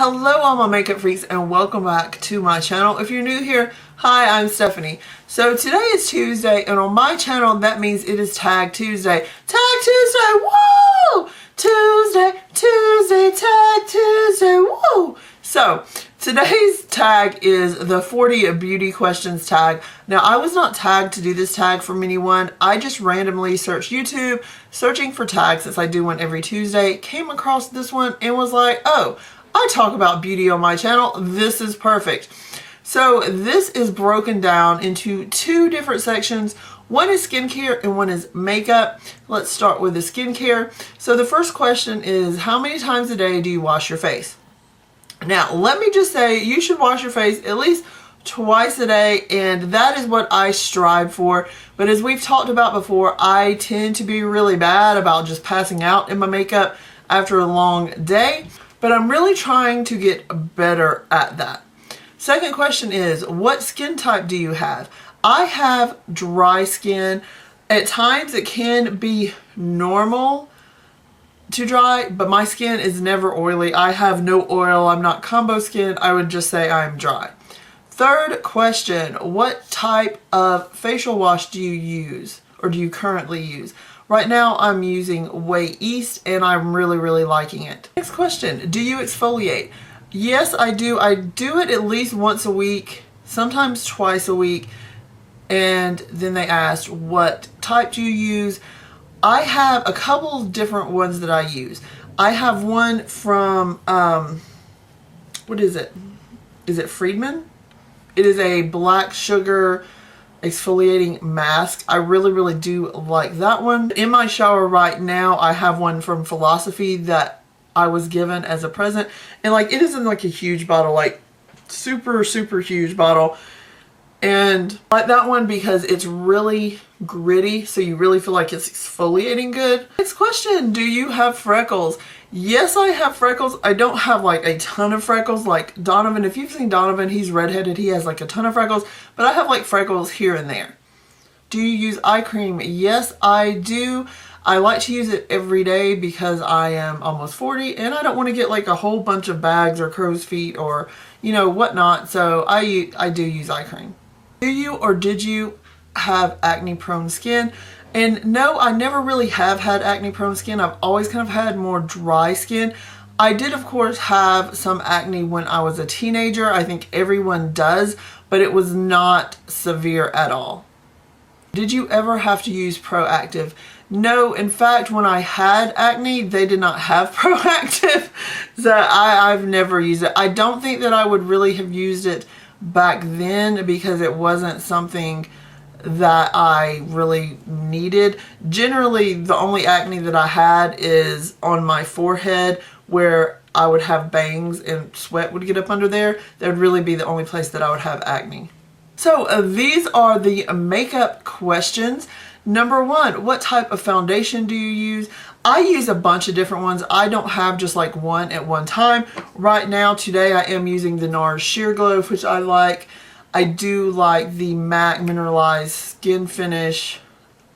Hello all my makeup freaks and welcome back to my channel. If you're new here, hi, I'm Stephanie. So today is Tuesday and on my channel that means it is Tag Tuesday. Tag Tuesday, woo! Tuesday, Tag Tuesday, woo! So today's tag is the 40 beauty questions tag. Now I was not tagged to do this tag from anyone. I just randomly searched YouTube, searching for tags since I do one every Tuesday, came across this one and was like, oh, I talk about beauty on my channel. This is perfect. So this is broken down into two different sections. One is skincare and one is makeup. Let's start with the skincare. So the first question is, how many times a day do you wash your face? Now, let me just say you should wash your face at least twice a day, and that is what I strive for. But as we've talked about before, I tend to be really bad about just passing out in my makeup after a long day. But I'm really trying to get better at that. Second question is, what skin type do you have? I have dry skin. At times it can be normal to dry, but my skin is never oily. I have no oil. I'm not combo skin. I would just say I'm dry. Third question, what type of facial wash do you use or do you currently use? Right now I'm using Way East and I'm really liking it. Next question, do you exfoliate? Yes, I do. I do it at least once a week, sometimes twice a week. And then they asked, what type do you use? I have a couple different ones that I use. I have one from, what is it? Is it Friedman? It is a black sugar exfoliating mask. I really do like that one. In my shower right now, I have one from Philosophy that I was given as a present. And like, it is in like a huge bottle, like super huge bottle. And I like that one because it's really gritty, so you really feel like it's exfoliating good. Next question, do you have freckles? Yes, I have freckles. I don't have like a ton of freckles like Donovan. If you've seen Donovan, he's redheaded. He has like a ton of freckles, but I have like freckles here and there. Do you use eye cream? Yes, I do. I like to use it every day because I am almost 40 and I don't want to get like a whole bunch of bags or crow's feet or, you know, whatnot. So I do use eye cream. Do you or did you have acne prone skin? And no, I never really have had acne prone skin. I've always kind of had more dry skin. I did of course have some acne when I was a teenager. I think everyone does, but it was not severe at all. Did you ever have to use Pro-activ? No, in fact, when I had acne, they did not have Pro-activ. So I've never used it. I don't think that I would really have used it back then because it wasn't something that I really needed. Generally, the only acne that I had is on my forehead where I would have bangs and sweat would get up under there. That would really be the only place that I would have acne. So these are the makeup questions. Number one, what type of foundation do you use? I use a bunch of different ones. I don't have just like one at one time. Right now, today, I am using the NARS Sheer Glow, which I like. I do like the MAC Mineralized Skin Finish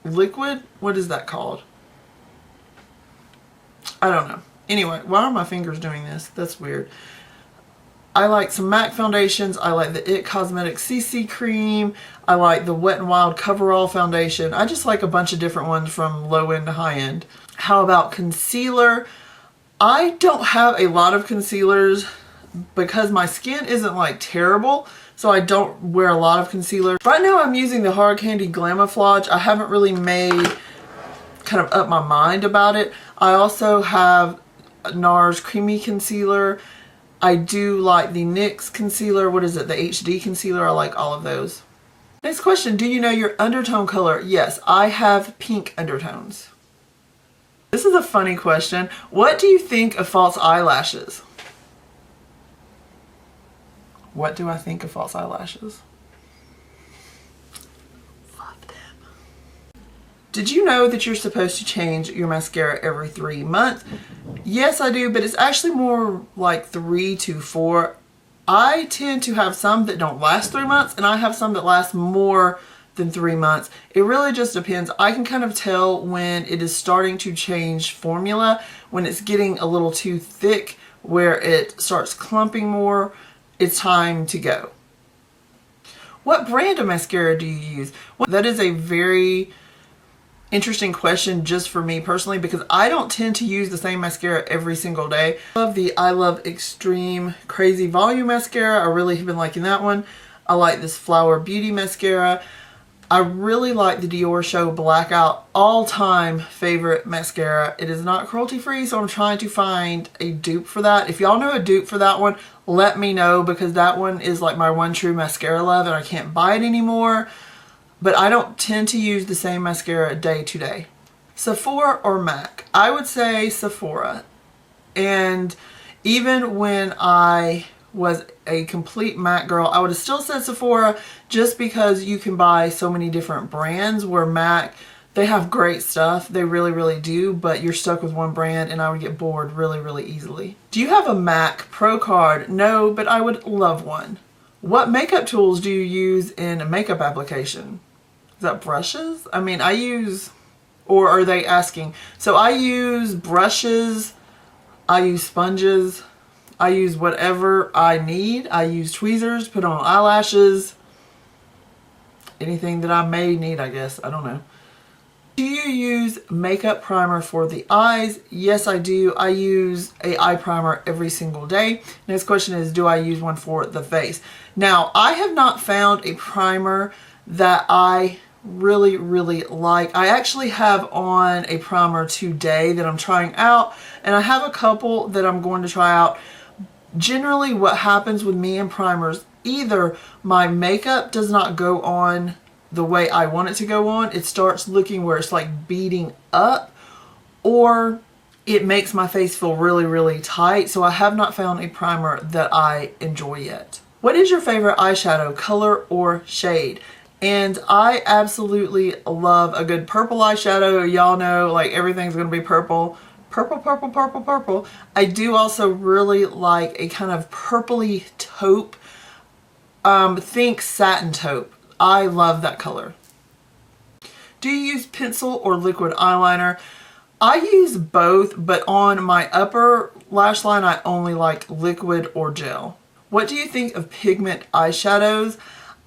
Liquid. What is that called? I don't know. Anyway, why are my fingers doing this? That's weird. I like some MAC foundations. I like the IT Cosmetics CC Cream. I like the Wet n Wild Coverall foundation. I just like a bunch of different ones from low end to high end. How about concealer? I don't have a lot of concealers because my skin isn't like terrible, so I don't wear a lot of concealer. Right now I'm using the Hard Candy Glamouflage. I haven't really made kind of up my mind about it. I also have NARS Creamy Concealer. I do like the NYX concealer. What is it? The HD concealer. I like all of those. Next question. Do you know your undertone color? Yes, I have pink undertones. This is a funny question. What do you think of false eyelashes? What do I think of false eyelashes? Love them. Did you know that you're supposed to change your mascara every 3 months? Yes, I do, but it's actually more like 3 to 4. I tend to have some that don't last 3 months, and I have some that last more than 3 months. It really just depends. I can kind of tell when it is starting to change formula, when it's getting a little too thick where it starts clumping more, it's time to go. What brand of mascara do you use? Well, that is a very interesting question just for me personally, because I don't tend to use the same mascara every single day. I love the I Love Extreme Crazy Volume Mascara. I really have been liking that one. I like this Flower Beauty Mascara. I really like the Dior Show Blackout, all-time favorite mascara. It is not cruelty free, so I'm trying to find a dupe for that. If y'all know a dupe for that one, let me know, because that one is like my one true mascara love and I can't buy it anymore. But I don't tend to use the same mascara day to day. Sephora or MAC? I would say Sephora. And even when I was a complete MAC girl, I would have still said Sephora, just because you can buy so many different brands, where MAC, they have great stuff. They really, really do, but you're stuck with one brand and I would get bored really, really easily. Do you have a MAC Pro card? No, but I would love one. What makeup tools do you use in a makeup application? Is that brushes? I mean, I use, or are they asking? So I use brushes, I use sponges, I use whatever I need. I use tweezers, put on eyelashes, anything that I may need, I guess. I don't know. Do you use makeup primer for the eyes? Yes, I do. I use a eye primer every single day. Next question is, do I use one for the face? Now, I have not found a primer that I really, really like. I actually have on a primer today that I'm trying out, and I have a couple that I'm going to try out. Generally, what happens with me and primers, either my makeup does not go on the way I want it to go on, it starts looking where it's like beading up, or it makes my face feel really, really tight. So I have not found a primer that I enjoy yet. What is your favorite eyeshadow, color or shade? And I absolutely love a good purple eyeshadow. Y'all know, like, everything's gonna be purple. Purple, purple, purple, purple. I do also really like a kind of purpley taupe. Think satin taupe. I love that color. Do you use pencil or liquid eyeliner? I use both, but on my upper lash line, I only like liquid or gel. What do you think of pigment eyeshadows?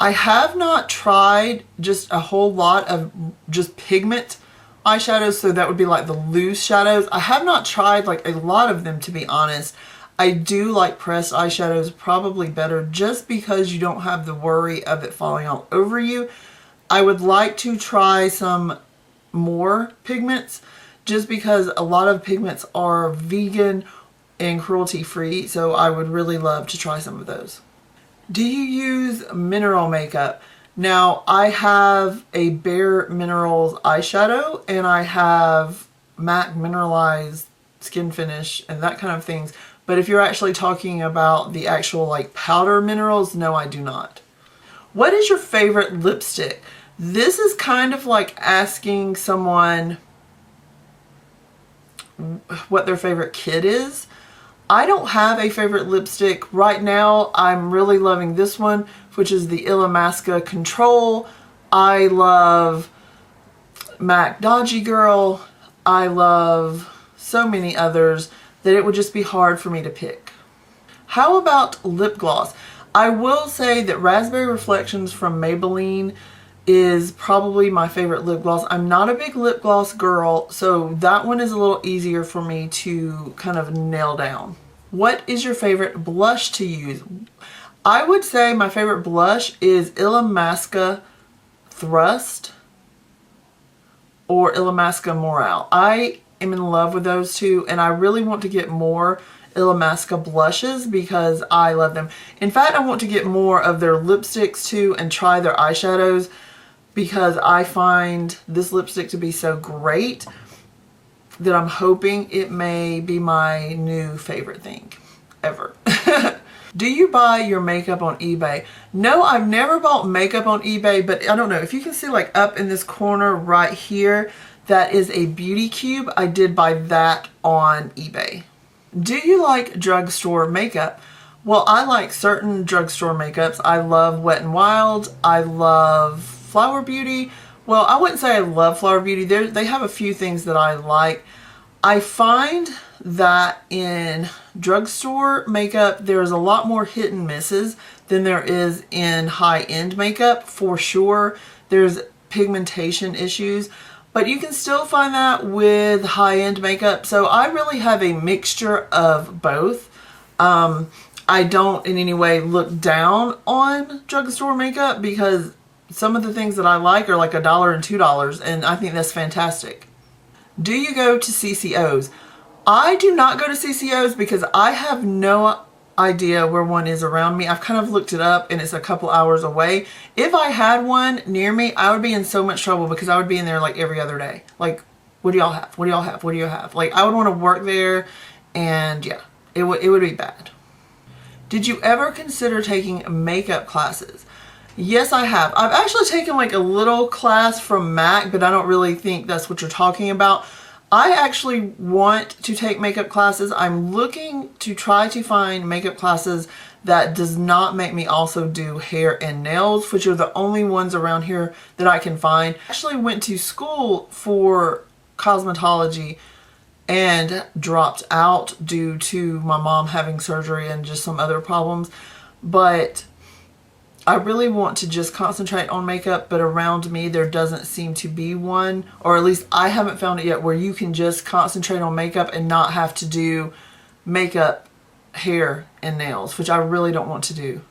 I have not tried just a whole lot of just pigment eyeshadows, so that would be like the loose shadows. I have not tried like a lot of them, to be honest. I do like pressed eyeshadows probably better, just because you don't have the worry of it falling all over you. I would like to try some more pigments, just because a lot of pigments are vegan and cruelty free, so I would really love to try some of those. Do you use mineral makeup? Now, I have a Bare Minerals eyeshadow, and I have MAC mineralized skin finish and that kind of things. But if you're actually talking about the actual like powder minerals, no, I do not. What is your favorite lipstick? This is kind of like asking someone what their favorite kid is. I don't have a favorite lipstick right now. I'm really loving this one, which is the Illamasqua Control. I love MAC Dodgy Girl. I love so many others that it would just be hard for me to pick. How about lip gloss? I will say that Raspberry Reflections from Maybelline is probably my favorite lip gloss. I'm not a big lip gloss girl, so that one is a little easier for me to kind of nail down. What is your favorite blush to use? I would say my favorite blush is Illamasqua Thrust or Illamasqua Morale. I am in love with those two, and I really want to get more Illamasqua blushes because I love them. In fact, I want to get more of their lipsticks too and try their eyeshadows, because I find this lipstick to be so great that I'm hoping it may be my new favorite thing ever. Do you buy your makeup on eBay? No, I've never bought makeup on eBay, but I don't know. If you can see like up in this corner right here, that is a beauty cube. I did buy that on eBay. Do you like drugstore makeup? Well, I like certain drugstore makeups. I love Wet n Wild. I love Flower Beauty. Well, I wouldn't say I love Flower Beauty. They have a few things that I like. I find that in drugstore makeup, there's a lot more hit and misses than there is in high-end makeup. For sure, there's pigmentation issues, but you can still find that with high-end makeup. So I really have a mixture of both. I don't in any way look down on drugstore makeup because some of the things that I like are like $1 and $2, and I think that's fantastic. Do you go to CCOs? I do not go to CCOs because I have no idea where one is around me. I've kind of looked it up and it's a couple hours away. If I had one near me, I would be in so much trouble because I would be in there like every other day. Like, what do y'all have? What do y'all have? What do you have? Like, I would want to work there, and yeah, it would be bad. Did you ever consider taking makeup classes? Yes, I have. I've actually taken like a little class from MAC, but I don't really think that's what you're talking about. I actually want to take makeup classes. I'm looking to try to find makeup classes that does not make me also do hair and nails, which are the only ones around here that I can find. I actually went to school for cosmetology and dropped out due to my mom having surgery and just some other problems. But I really want to just concentrate on makeup, but around me there doesn't seem to be one, or at least I haven't found it yet, where you can just concentrate on makeup and not have to do makeup, hair, and nails, which I really don't want to do.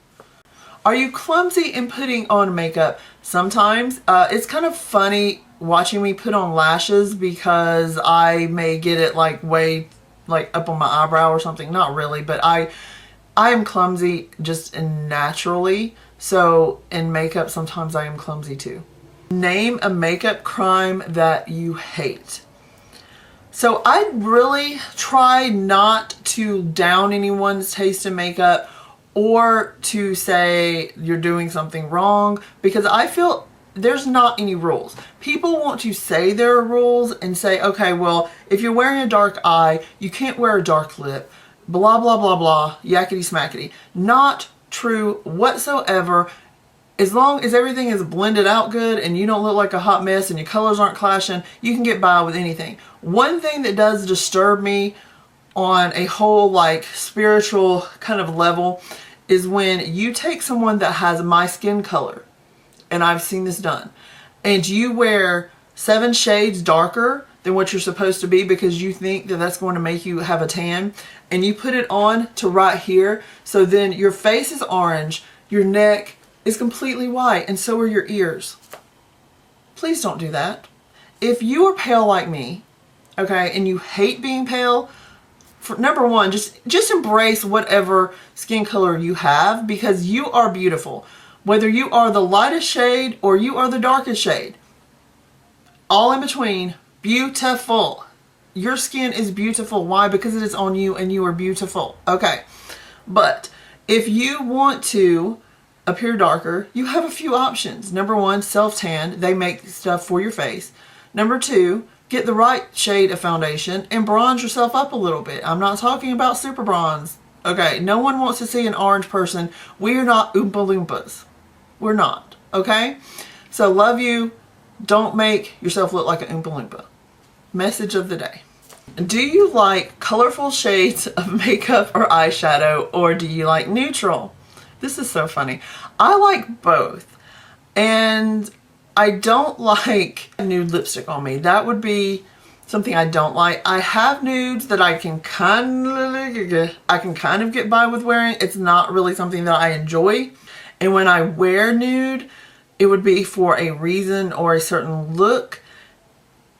Are you clumsy in putting on makeup? Sometimes. It's kind of funny watching me put on lashes because I may get it like way like up on my eyebrow or something. Not really, but I am clumsy just naturally. So in makeup, sometimes I am clumsy too. Name a makeup crime that you hate. So I really try not to down anyone's taste in makeup or to say you're doing something wrong, because I feel there's not any rules. People want to say there are rules and say, okay, well, if you're wearing a dark eye, you can't wear a dark lip, blah, blah, blah, blah, yakety smackety. Not true whatsoever. As long as everything is blended out good and you don't look like a hot mess and your colors aren't clashing, you can get by with anything. One thing that does disturb me on a whole like spiritual kind of level is when you take someone that has my skin color, and I've seen this done, and you wear 7 shades darker than what you're supposed to be because you think that that's going to make you have a tan, and you put it on to right here, so then your face is orange, your neck is completely white, and so are your ears. Please don't do that. If you are pale like me, okay, and you hate being pale, for number one, just embrace whatever skin color you have, because you are beautiful. Whether you are the lightest shade or you are the darkest shade, all in between, beautiful. Your skin is beautiful. Why? Because it is on you and you are beautiful. Okay. But if you want to appear darker, you have a few options. Number one, self-tan. They make stuff for your face. Number two, get the right shade of foundation and bronze yourself up a little bit. I'm not talking about super bronze. Okay. No one wants to see an orange person. We are not Oompa Loompas. We're not. Okay. So love you. Don't make yourself look like an Oompa Loompa. Message of the day. Do you like colorful shades of makeup or eyeshadow, or do you like neutral? This is so funny. I like both. And I don't like nude lipstick on me. That would be something I don't like. I have nudes that I can kind of get by with wearing. It's not really something that I enjoy. And when I wear nude, it would be for a reason or a certain look.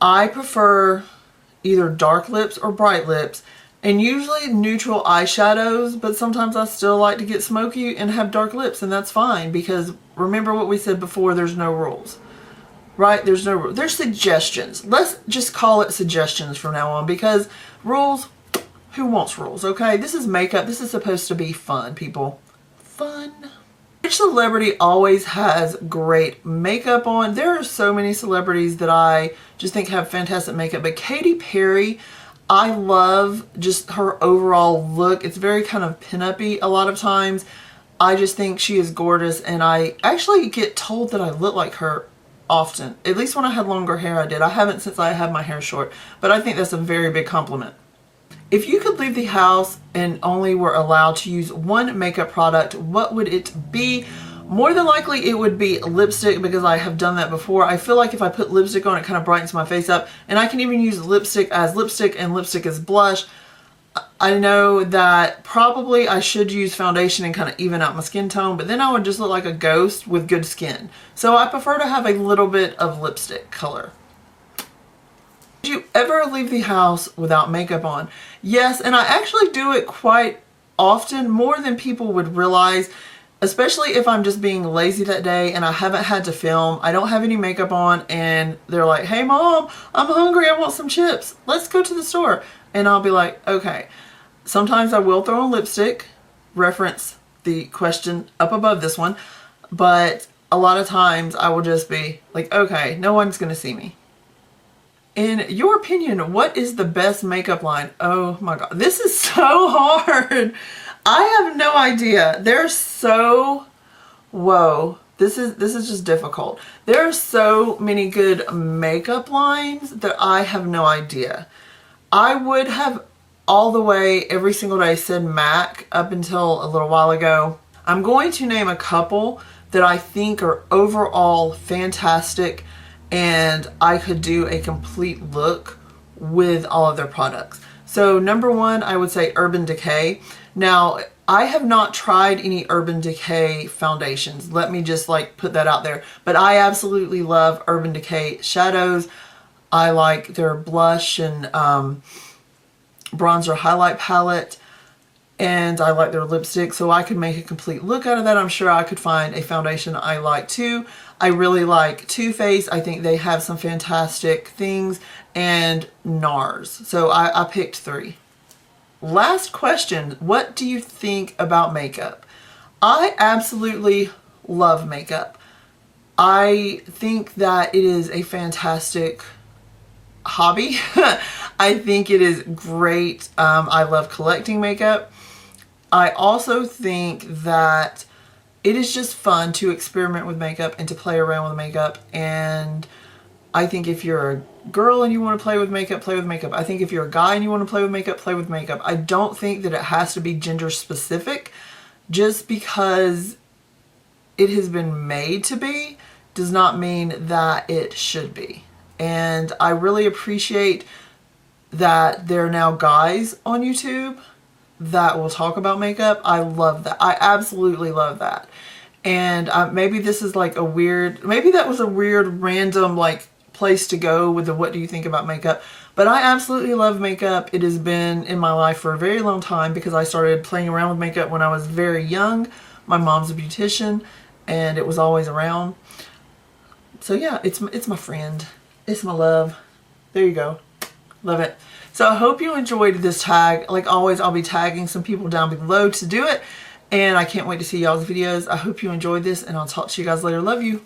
I prefer either dark lips or bright lips, and usually neutral eyeshadows, but sometimes I still like to get smoky and have dark lips, and that's fine, because remember what we said before, there's no rules. Right? There's no rules. There's suggestions. Let's just call it suggestions from now on, because rules, who wants rules, okay? This is makeup. This is supposed to be fun, people. Fun. Which celebrity always has great makeup on? There are so many celebrities that I just think have fantastic makeup, but Katy Perry, I love just her overall look. It's very kind of pin-up-y a lot of times. I just think she is gorgeous, and I actually get told that I look like her often. At least when I had longer hair I did. I haven't since I had my hair short, but I think that's a very big compliment. If you could leave the house and only were allowed to use one makeup product, what would it be? More than likely it would be lipstick, because I have done that before. I feel like if I put lipstick on, it kind of brightens my face up, and I can even use lipstick as lipstick and lipstick as blush. I know that probably I should use foundation and kind of even out my skin tone, but then I would just look like a ghost with good skin. So I prefer to have a little bit of lipstick color. Did you ever leave the house without makeup on? Yes, and I actually do it quite often, more than people would realize, especially if I'm just being lazy that day and I haven't had to film. I don't have any makeup on and they're like, hey mom, I'm hungry, I want some chips. Let's go to the store. And I'll be like, okay. Sometimes I will throw on lipstick, reference the question up above this one, but a lot of times I will just be like, okay, no one's gonna see me. In your opinion, what is the best makeup line? Oh my god, this is so hard. I have no idea. They're so, whoa, this is just difficult. There are so many good makeup lines that I have no idea. I would have all the way every single day said MAC up until a little while ago. I'm going to name a couple that I think are overall fantastic, and I could do a complete look with all of their products. So number one, I would say Urban Decay. Now, I have not tried any Urban Decay foundations. Let me just like put that out there. But I absolutely love Urban Decay shadows. I like their blush and bronzer highlight palette. And I like their lipstick, so I could make a complete look out of that. I'm sure I could find a foundation I like too. I really like Too Faced. I think they have some fantastic things. And NARS. So I picked 3. Last question. What do you think about makeup? I absolutely love makeup. I think that it is a fantastic hobby. I think it is great. I love collecting makeup. I also think that it is just fun to experiment with makeup and to play around with makeup. And I think if you're a girl and you want to play with makeup, play with makeup. I think if you're a guy and you want to play with makeup, play with makeup. I don't think that it has to be gender specific. Just because it has been made to be does not mean that it should be. And I really appreciate that there are now guys on YouTube that will talk about makeup. I love that. I absolutely love that. And maybe this is like a weird, maybe that was a weird random like place to go with the what do you think about makeup, but I absolutely love makeup. It has been in my life for a very long time because I started playing around with makeup when I was very young. My mom's a beautician and it was always around. So yeah, it's my friend. It's my love. There you go. Love it. So I hope you enjoyed this tag. Like always, I'll be tagging some people down below to do it. And I can't wait to see y'all's videos. I hope you enjoyed this and I'll talk to you guys later. Love you.